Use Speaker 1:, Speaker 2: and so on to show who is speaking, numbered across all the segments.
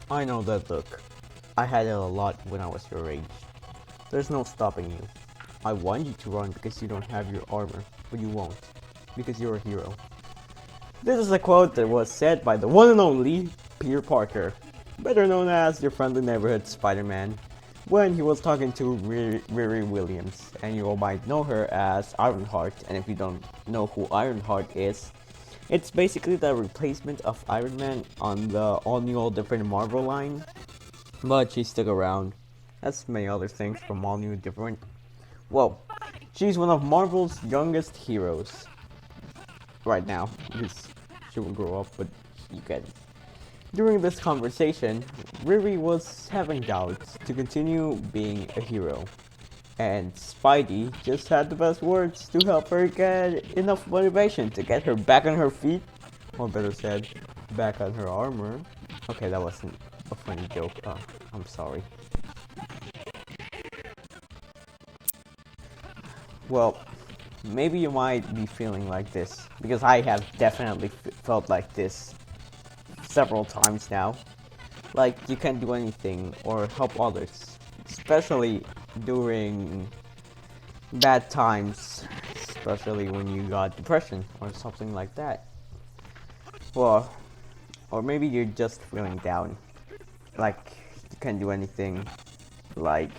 Speaker 1: I know that look. I had it a lot when I was your age. There's no stopping you. I want you to run because you don't have your armor, but you won't, because you're a hero. This is a quote that was said by the one and only Peter Parker, better known as your friendly neighborhood Spider-Man, when he was talking to Riri Williams, and you all might know her as Ironheart, and if you don't know who Ironheart is, it's basically the replacement of Iron Man on the all-new, all-different Marvel line, but she stuck around, as many other things from all-new, different. Well, she's one of Marvel's youngest heroes right now, because she will grow up, but you get it. During this conversation, Riri was having doubts to continue being a hero, and Spidey just had the best words to help her get enough motivation to get her back on her feet, or better said, back on her armor. Okay, that wasn't a funny joke. I'm sorry. Well, maybe you might be feeling like this, because I have definitely felt like this several times now. Like, you can't do anything or help others, especially during bad times, especially when you got depression or something like that. Well, or maybe you're just feeling down, like you can't do anything, like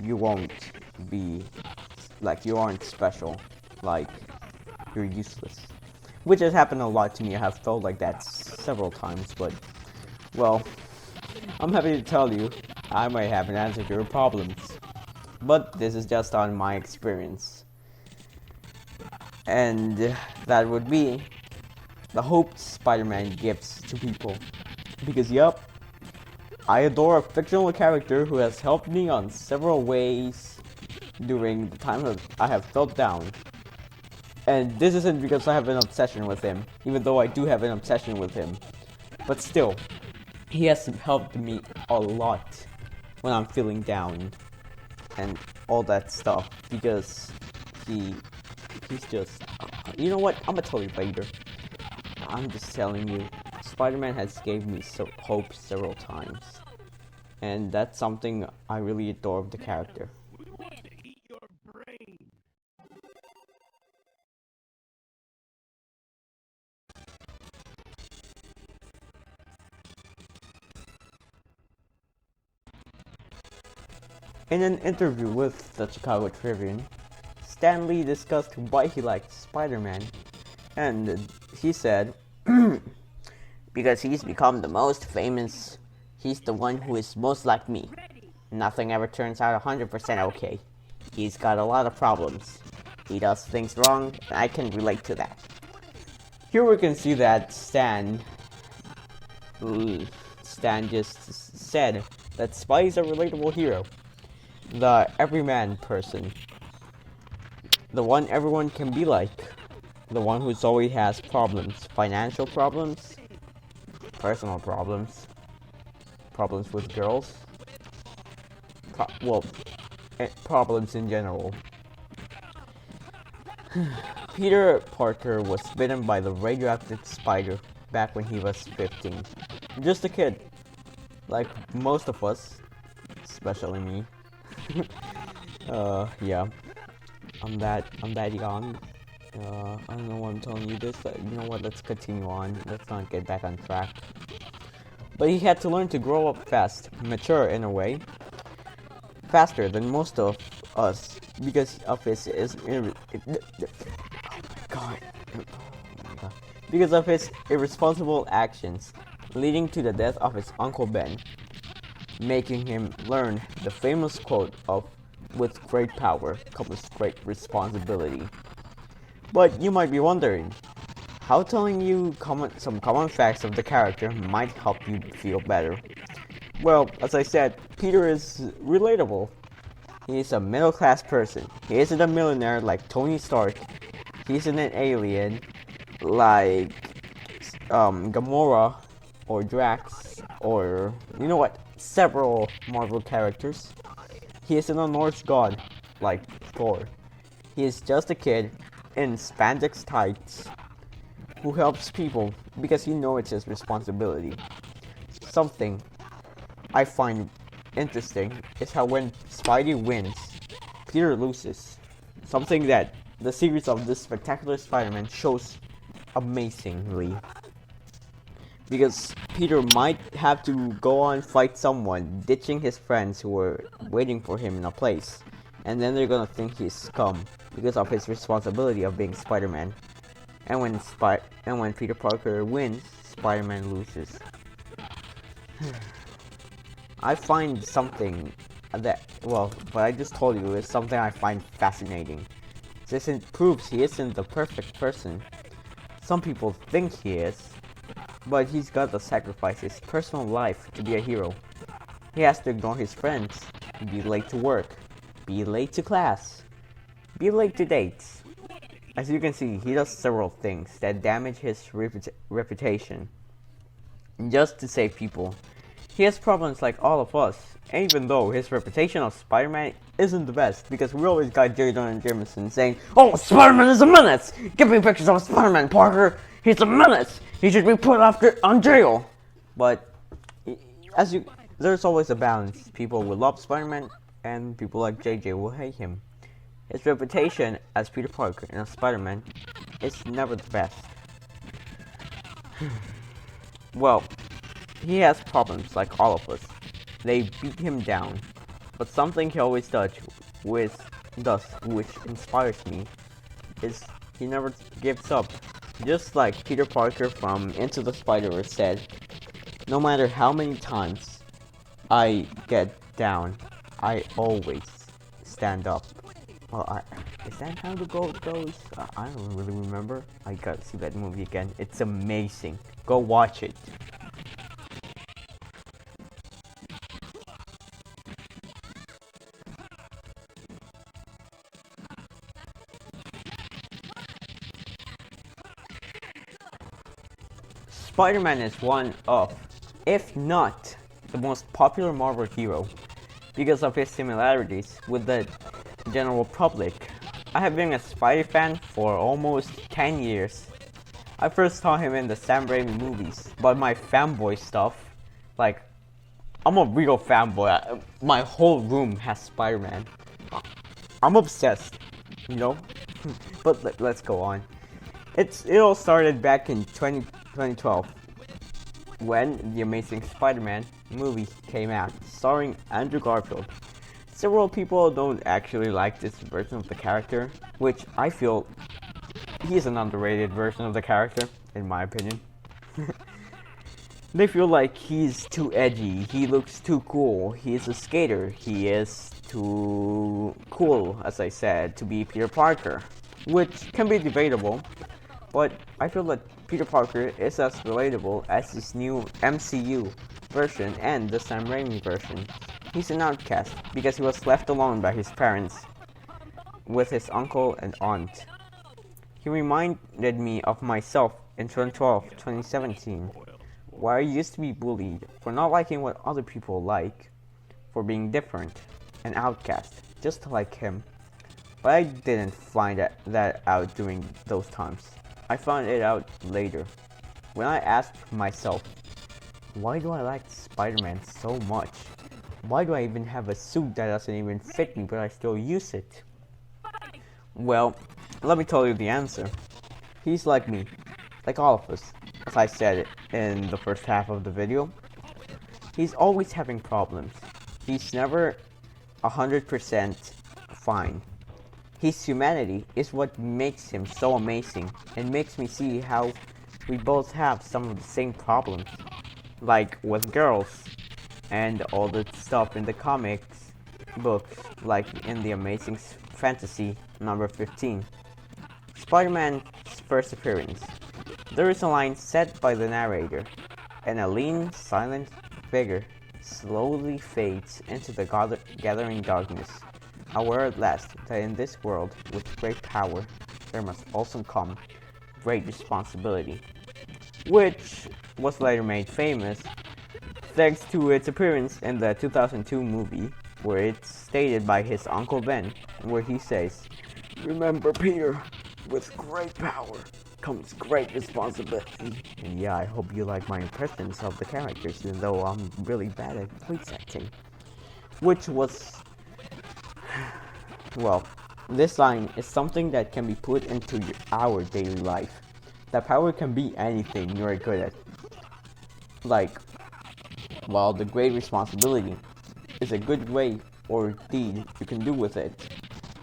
Speaker 1: you won't be, like you aren't special, like you're useless. Which has happened a lot to me. I have felt like that several times, but well, I'm happy to tell you I might have an answer to your problems. But this is just on my experience. And that would be the hope Spider-Man gives to people. Because yup, I adore a fictional character who has helped me on several ways during the time that I have felt down. And this isn't because I have an obsession with him, even though I do have an obsession with him. But still, he has helped me a lot when I'm feeling down and all that stuff, because he's just, you know what, I'm gonna tell you later. I'm just telling you, Spider-Man has gave me hope several times, and that's something I really adore of the character. In an interview with the Chicago Tribune, Stan Lee discussed why he liked Spider-Man, and he said, because he's become the most famous, he's the one who is most like me. Nothing ever turns out 100% okay. He's got a lot of problems. He does things wrong, and I can relate to that. Here we can see that Stan just said that Spidey's a relatable hero. The everyman person. The one everyone can be like. The one who's always has problems. Financial problems. Personal problems. Problems with girls. Problems in general. Peter Parker was bitten by the radioactive spider back when he was 15. Just a kid. Like most of us. Especially me. Yeah. I'm that young. I don't know why I'm telling you this. You know what? Let's continue on. Let's not get back on track. But he had to learn to grow up fast, mature in a way, faster than most of us, because of his God. Oh my God. Because of his irresponsible actions, leading to the death of his Uncle Ben, making him learn the famous quote of "With great power comes great responsibility." But you might be wondering, how telling you some common facts of the character might help you feel better. Well, as I said, Peter is relatable. He is a middle-class person. He isn't a millionaire like Tony Stark. He isn't an alien like Gamora or Drax or, you know what, several Marvel characters. He isn't a Norse god like Thor. He is just a kid in spandex tights who helps people because he knows it's his responsibility. Something I find interesting is how when Spidey wins, Peter loses. Something that the series of this spectacular Spider-Man shows amazingly. Because Peter might have to go on fight someone, ditching his friends who were waiting for him in a place. And then they're gonna think he's scum because of his responsibility of being Spider-Man. And when Peter Parker wins, Spider-Man loses. I find something that, well, what I just told you is something I find fascinating. Since it proves he isn't the perfect person. Some people think he is, but he's got to sacrifice his personal life to be a hero. He has to ignore his friends, be late to work, be late to class, be late to dates. As you can see, he does several things that damage his reputation just to save people. He has problems like all of us, and even though his reputation of Spider-Man isn't the best, because we always got J. Jonah Jameson saying, "Oh, Spider-Man is a menace! Give me pictures of Spider-Man, Parker! He's a menace! He should be put on jail!" But, there's always a balance. People will love Spider-Man, and people like JJ will hate him. His reputation as Peter Parker and as Spider-Man is never the best. Well, he has problems like all of us. They beat him down. But something he always does, which inspires me, is he never gives up. Just like Peter Parker from Into the Spider-Verse said, no matter how many times I get down, I always stand up. Well, is that how the goat goes? I don't really remember. I gotta see that movie again. It's amazing. Go watch it. Spider-Man is one of, if not the most popular Marvel hero, because of his similarities with the general public. I have been a Spidey fan for almost 10 years. I first saw him in the Sam Raimi movies, but my fanboy stuff, like, I'm a real fanboy. My whole room has Spider-Man. I'm obsessed, you know? But let's go on. It all started back in 2012 when The Amazing Spider-Man movie came out, starring Andrew Garfield. Several people don't actually like this version of the character, which I feel he's an underrated version of the character, in my opinion. They feel like he's too edgy, he looks too cool, he's a skater, he is too cool, as I said, to be Peter Parker, which can be debatable, but I feel that Peter Parker is as relatable as this new MCU version and the Sam Raimi version. He's an outcast because he was left alone by his parents, with his uncle and aunt. He reminded me of myself in 2017, where I used to be bullied for not liking what other people like, for being different, an outcast, just like him. But I didn't find that out during those times. I found it out later, when I asked myself, why do I like Spider-Man so much? Why do I even have a suit that doesn't even fit me, but I still use it? Well, let me tell you the answer. He's like me, like all of us, as I said in the first half of the video. He's always having problems. He's never 100% fine. His humanity is what makes him so amazing and makes me see how we both have some of the same problems, like with girls and all the stuff in the comics books, like in the Amazing Fantasy number 15. Spider-Man's first appearance. There is a line said by the narrator, and a lean, silent figure slowly fades into the gathering darkness. Aware at last that in this world with great power there must also come great responsibility, which was later made famous thanks to its appearance in the 2002 movie, where it's stated by his Uncle Ben, where he says, "Remember, Peter, with great power comes great responsibility. And yeah, I hope you like my impressions of the characters, even though I'm really bad at voice acting. Which was, well, this line is something that can be put into our daily life. That power can be anything you're good at. Like, well, the great responsibility is a good way or deed you can do with it.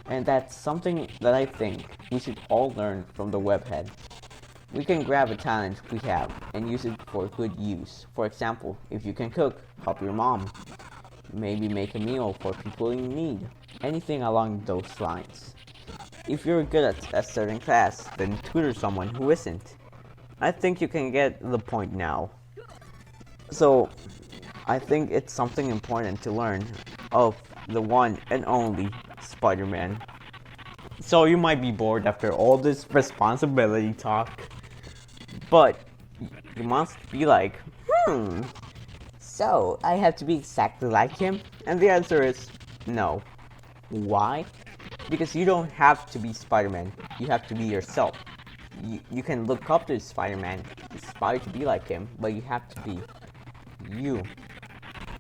Speaker 1: And that's something that I think we should all learn from the webhead. We can grab a talent we have and use it for good use. For example, if you can cook, help your mom. Maybe make a meal for people in need. Anything along those lines. If you're good at a certain class, then tutor someone who isn't. I think you can get the point now. So, I think it's something important to learn of the one and only Spider-Man. So you might be bored after all this responsibility talk, but you must be like, so I have to be exactly like him? And the answer is no. Why? Because you don't have to be Spider-Man, you have to be yourself. You can look up to Spider-Man, aspire to be like him, but you have to be you.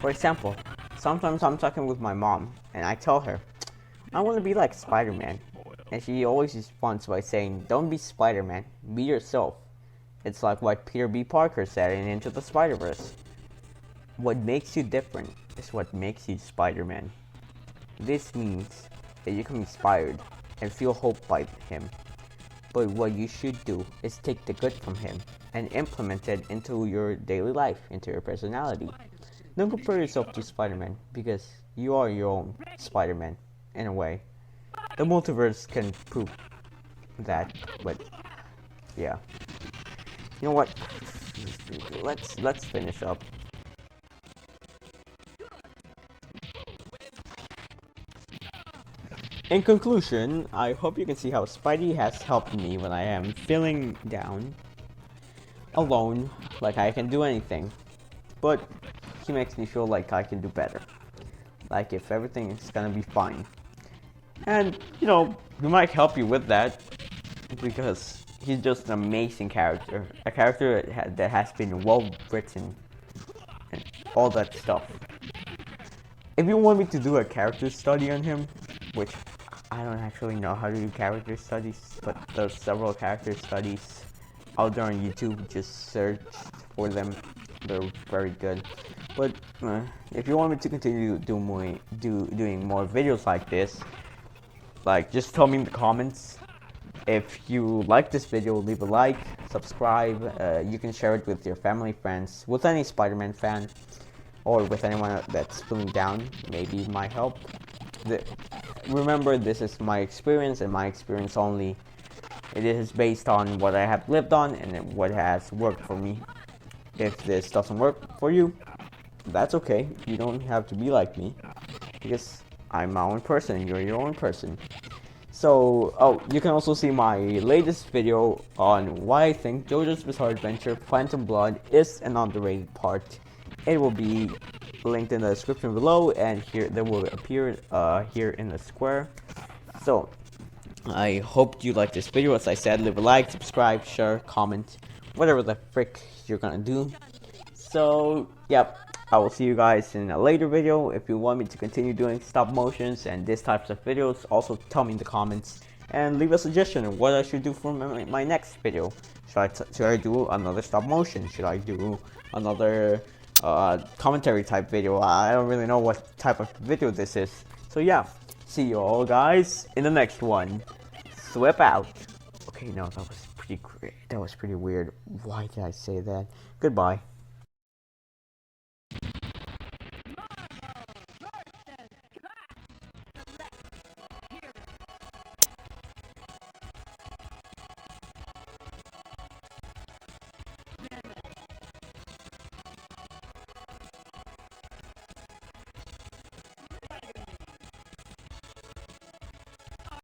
Speaker 1: For example, sometimes I'm talking with my mom, and I tell her, I want to be like Spider-Man. And she always responds by saying, don't be Spider-Man, be yourself. It's like what Peter B. Parker said in Into the Spider-Verse. What makes you different is what makes you Spider-Man. This means that you can be inspired and feel hope by him. But what you should do is take the good from him and implement it into your daily life, into your personality. Don't compare yourself to Spider-Man, because you are your own Spider-Man, in a way. The multiverse can prove that, but yeah. You know what? Let's finish up. In conclusion, I hope you can see how Spidey has helped me when I am feeling down, alone, like I can do anything. But he makes me feel like I can do better. Like if everything is gonna be fine. And, you know, he might help you with that, because he's just an amazing character. A character that has been well written, and all that stuff. If you want me to do a character study on him, which I don't actually know how to do character studies, but there's several character studies out there on YouTube, just search for them. They're very good. But if you want me to continue doing more videos like this, like, just tell me in the comments. If you like this video, leave a like, subscribe. You can share it with your family, friends, with any Spider-Man fan, or with anyone that's feeling down. Maybe it might help. Remember, this is my experience, and my experience only. It is based on what I have lived on and what has worked for me. If this doesn't work for you, that's okay. You don't have to be like me, because I'm my own person, you're your own person. So, oh, you can also see my latest video on why I think JoJo's Bizarre Adventure Phantom Blood is an underrated part. It will be linked in the description below, and here they will appear here in the square. So, I hope you like this video. As I said, leave a like, subscribe, share, comment, whatever the frick you're gonna do. So, yep. I will see you guys in a later video. If you want me to continue doing stop motions and this types of videos, also tell me in the comments and leave a suggestion of what I should do for my next video. Should I do another stop motion? Should I do another commentary type video? I don't really know what type of video this is. So yeah, see you all guys in the next one. Swip out. Okay, no, that was pretty weird. Why did I say that? Goodbye.